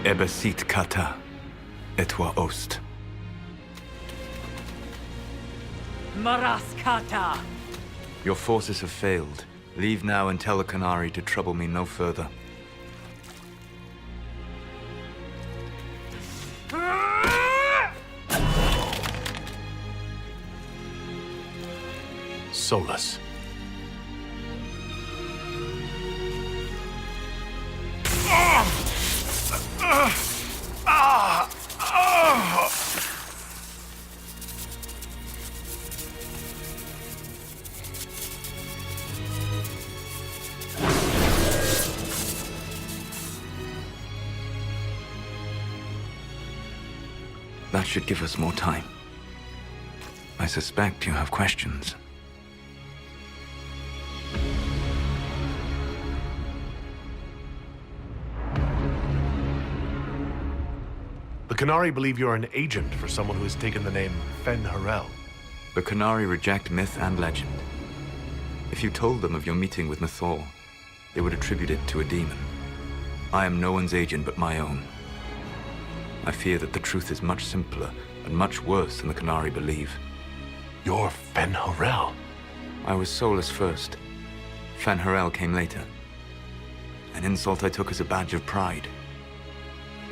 Ebesit kata, etwa ost. Maraskata! Your forces have failed. Leave now and tell the Canary to trouble me no further. Solas. That should give us more time. I suspect you have questions. The Canary believe you're an agent for someone who has taken the name Fen Harel. The Canary reject myth and legend. If you told them of your meeting with Mythor, they would attribute it to a demon. I am no one's agent but my own. I fear that the truth is much simpler and much worse than the Canary believe. You're Fen Harel. I was Solas first. Fen Harel came later. An insult I took as a badge of pride.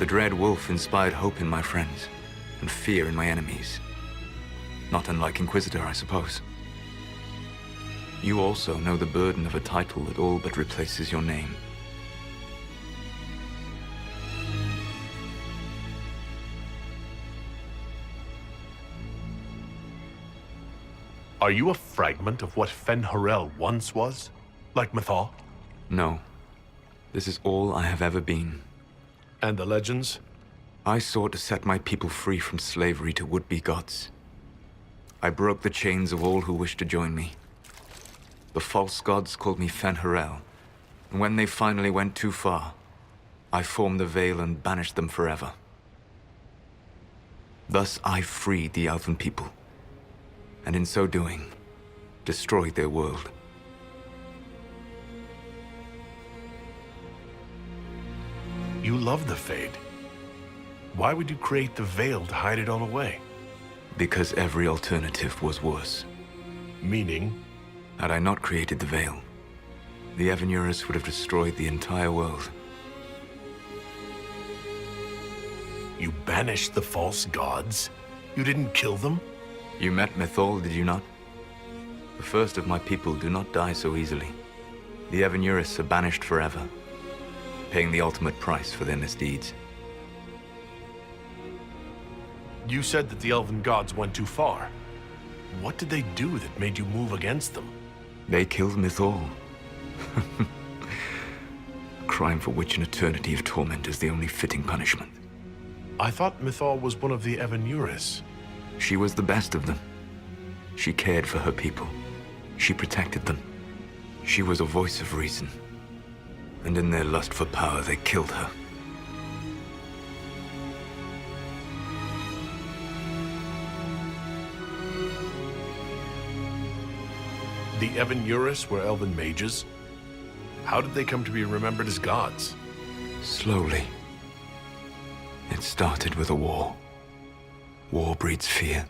The Dread Wolf inspired hope in my friends, and fear in my enemies. Not unlike Inquisitor, I suppose. You also know the burden of a title that all but replaces your name. Are you a fragment of what Fen Harel once was? Like Mythor? No. This is all I have ever been. And the legends? I sought to set my people free from slavery to would-be gods. I broke the chains of all who wished to join me. The false gods called me Fen Harel, and when they finally went too far, I formed the Veil and banished them forever. Thus I freed the Elven people, and in so doing, destroyed their world. You love the Fade. Why would you create the Veil to hide it all away? Because every alternative was worse. Meaning? Had I not created the Veil, the Evanurus would have destroyed the entire world. You banished the false gods? You didn't kill them? You met Mythor, did you not? The first of my people do not die so easily. The Evanurus are banished forever, paying the ultimate price for their misdeeds. You said that the Elven gods went too far. What did they do that made you move against them? They killed Mythor. A crime for which an eternity of torment is the only fitting punishment. I thought Mythor was one of the Evanurus. She was the best of them. She cared for her people. She protected them. She was a voice of reason. And in their lust for power, they killed her. The Evanurus were Elven mages? How did they come to be remembered as gods? Slowly. It started with a war. War breeds fear.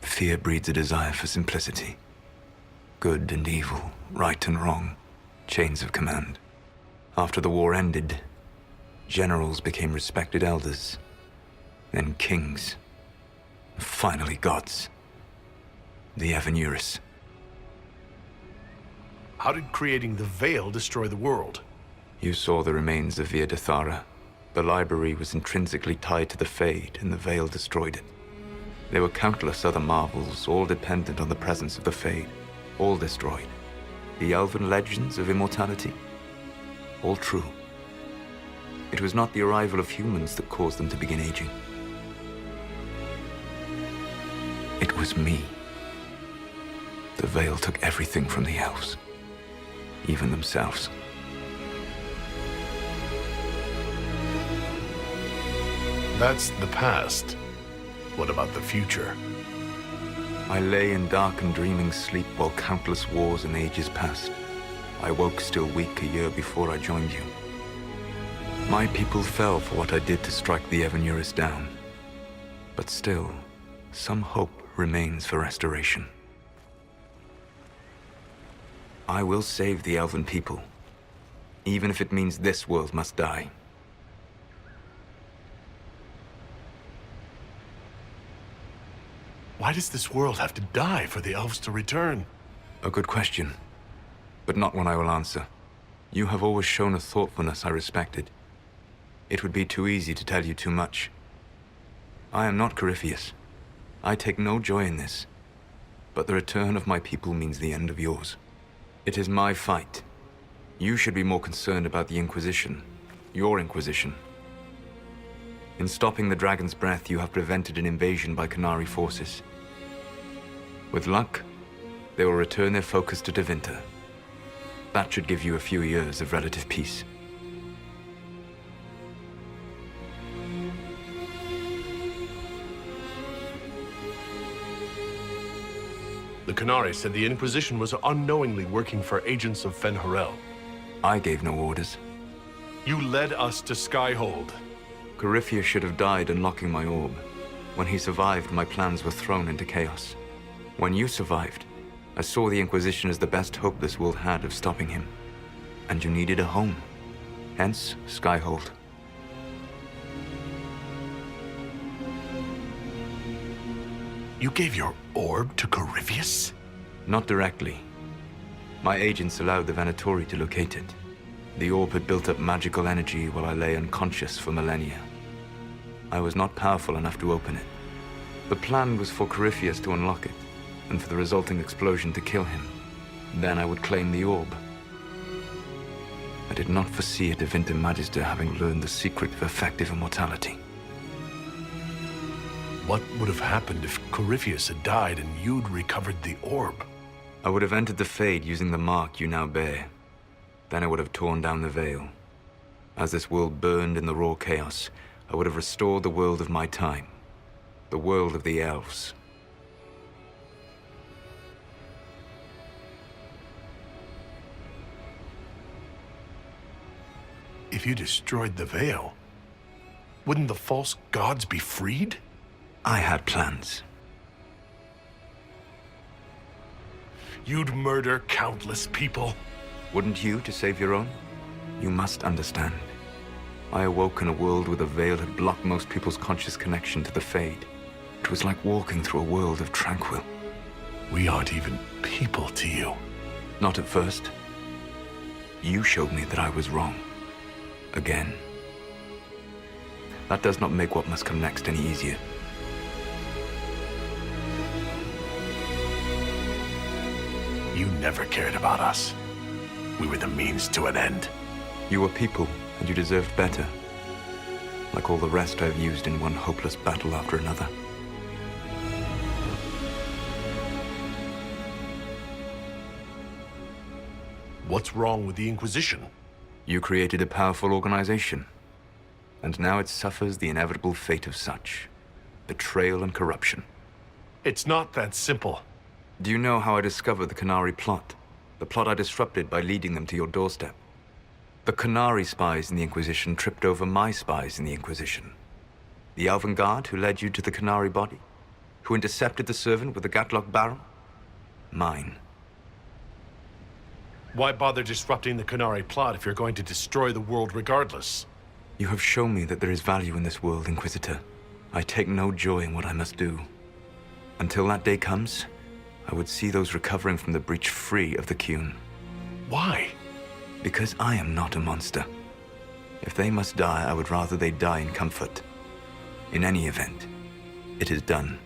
Fear breeds a desire for simplicity. Good and evil, right and wrong, chains of command. After the war ended, generals became respected elders, then kings, finally gods. The Evanurus. How did creating the Veil destroy the world? You saw the remains of Via Dathara. The library was intrinsically tied to the Fade, and the Veil destroyed it. There were countless other marvels, all dependent on the presence of the Fade, all destroyed. The elven legends of immortality, all true. It was not the arrival of humans that caused them to begin aging. It was me. The Veil took everything from the elves, even themselves. That's the past. What about the future? I lay in dark and dreaming sleep while countless wars and ages passed. I woke still weak a year before I joined you. My people fell for what I did to strike the Evanurus down. But still, some hope remains for restoration. I will save the Elven people, even if it means this world must die. Why does this world have to die for the elves to return? A good question, but not one I will answer. You have always shown a thoughtfulness I respected. It would be too easy to tell you too much. I am not Corypheus. I take no joy in this, but the return of my people means the end of yours. It is my fight. You should be more concerned about the Inquisition, your Inquisition. In stopping the Dragon's Breath, you have prevented an invasion by Qunari forces. With luck, they will return their focus to Tevinter. That should give you a few years of relative peace. The Qunari said the Inquisition was unknowingly working for agents of Fen'Harel. I gave no orders. You led us to Skyhold. Corypheus should have died unlocking my orb. When he survived, my plans were thrown into chaos. When you survived, I saw the Inquisition as the best hope this world had of stopping him. And you needed a home. Hence, Skyhold. You gave your orb to Corypheus? Not directly. My agents allowed the Venatori to locate it. The orb had built up magical energy while I lay unconscious for millennia. I was not powerful enough to open it. The plan was for Corypheus to unlock it, and for the resulting explosion to kill him. Then I would claim the orb. I did not foresee a Tevinter Magister having learned the secret of effective immortality. What would have happened if Corypheus had died and you'd recovered the orb? I would have entered the Fade using the mark you now bear. Then I would have torn down the veil. As this world burned in the raw chaos, I would have restored the world of my time. The world of the elves. If you destroyed the veil, wouldn't the false gods be freed? I had plans. You'd murder countless people. Wouldn't you to save your own? You must understand. I awoke in a world where the veil had blocked most people's conscious connection to the Fade. It was like walking through a world of tranquil. We aren't even people to you. Not at first. You showed me that I was wrong. Again. That does not make what must come next any easier. You never cared about us. We were the means to an end. You were people, and you deserved better. Like all the rest I've used in one hopeless battle after another. What's wrong with the Inquisition? You created a powerful organization, and now it suffers the inevitable fate of such. Betrayal and corruption. It's not that simple. Do you know how I discovered the Qunari plot? The plot I disrupted by leading them to your doorstep. The Qunari spies in the Inquisition tripped over my spies in the Inquisition. The Elven Guard who led you to the Qunari body? Who intercepted the servant with the Gatlock barrel? Mine. Why bother disrupting the Qunari plot if you're going to destroy the world regardless? You have shown me that there is value in this world, Inquisitor. I take no joy in what I must do. Until that day comes, I would see those recovering from the breach free of the Qun. Why? Because I am not a monster. If they must die, I would rather they die in comfort. In any event, it is done.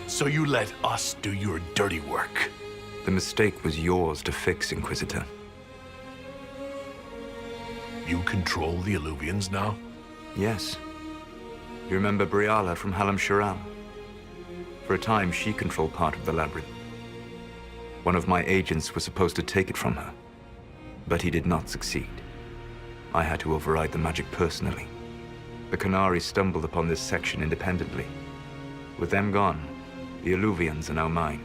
So you let us do your dirty work? The mistake was yours to fix, Inquisitor. You control the Illuvians now? Yes. You remember Briala from Halam Shiral? For a time, she controlled part of the labyrinth. One of my agents was supposed to take it from her, but he did not succeed. I had to override the magic personally. The Qunari stumbled upon this section independently. With them gone, the Illuvians are now mine.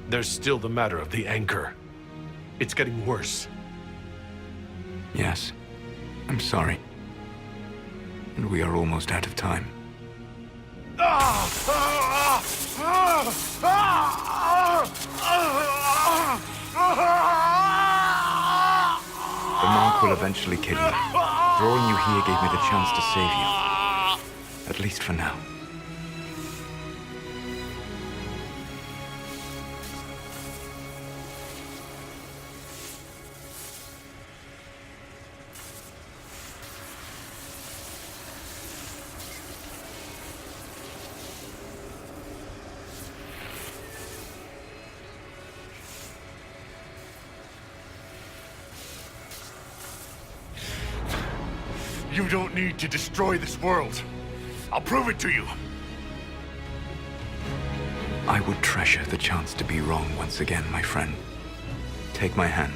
There's still the matter of the anchor. It's getting worse. Yes, I'm sorry. And we are almost out of time. The mark will eventually kill you. Drawing you here gave me the chance to save you. At least for now. You don't need to destroy this world. I'll prove it to you. I would treasure the chance to be wrong once again, my friend. Take my hand.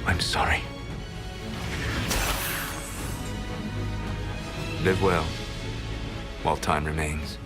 I'm sorry. Live well, while time remains.